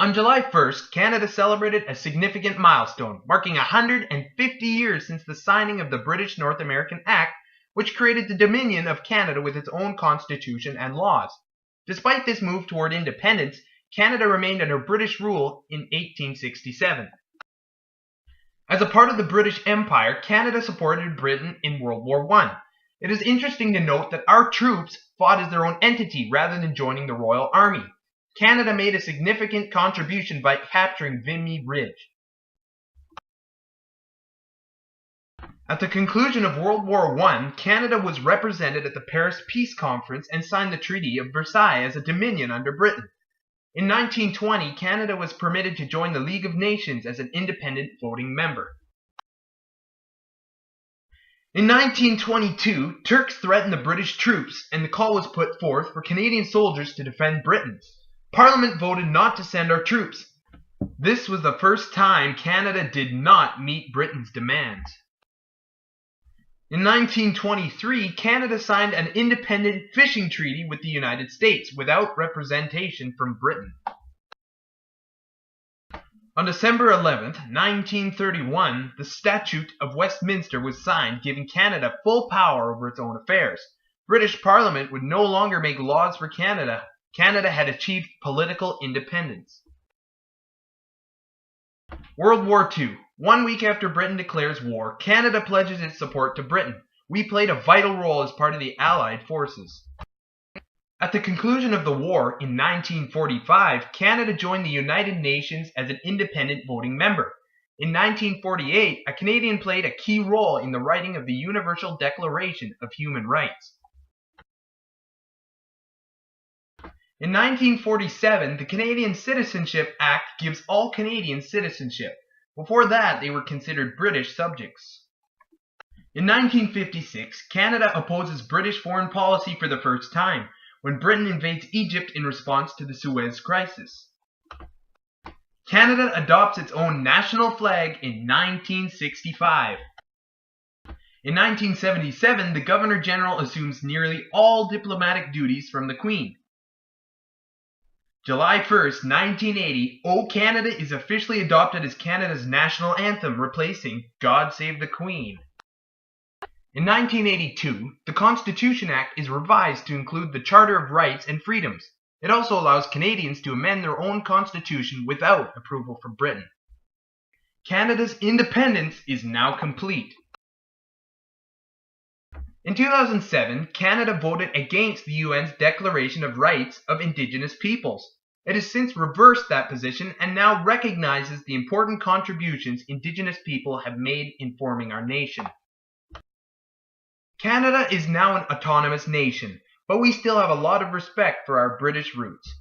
On July 1st, Canada celebrated a significant milestone, marking 150 years since the signing of the British North American Act, which created the Dominion of Canada with its own constitution and laws. Despite this move toward independence, Canada remained under British rule in 1867. As a part of the British Empire, Canada supported Britain in World War I. It is interesting to note that our troops fought as their own entity rather than joining the Royal Army. Canada made a significant contribution by capturing Vimy Ridge. At the conclusion of World War I, Canada was represented at the Paris Peace Conference and signed the Treaty of Versailles as a dominion under Britain. In 1920, Canada was permitted to join the League of Nations as an independent voting member. In 1922, Turks threatened the British troops, and the call was put forth for Canadian soldiers to defend Britain. Parliament voted not to send our troops. This was the first time Canada did not meet Britain's demands. In 1923, Canada signed an independent fishing treaty with the United States without representation from Britain. On December 11, 1931, the Statute of Westminster was signed, giving Canada full power over its own affairs. British Parliament would no longer make laws for Canada. Canada had achieved political independence. World War II. 1 week after Britain declares war, Canada pledges its support to Britain. We played a vital role as part of the Allied forces. At the conclusion of the war in 1945, Canada joined the United Nations as an independent voting member. In 1948, a Canadian played a key role in the writing of the Universal Declaration of Human Rights. In 1947, the Canadian Citizenship Act gives all Canadians citizenship. Before that, they were considered British subjects. In 1956, Canada opposes British foreign policy for the first time, when Britain invades Egypt in response to the Suez Crisis. Canada adopts its own national flag in 1965. In 1977, the Governor-General assumes nearly all diplomatic duties from the Queen. July 1st, 1980, O Canada is officially adopted as Canada's national anthem, replacing God Save the Queen. In 1982, the Constitution Act is revised to include the Charter of Rights and Freedoms. It also allows Canadians to amend their own constitution without approval from Britain. Canada's independence is now complete. In 2007, Canada voted against the UN's Declaration of Rights of Indigenous Peoples. It has since reversed that position and now recognizes the important contributions Indigenous people have made in forming our nation. Canada is now an autonomous nation, but we still have a lot of respect for our British roots.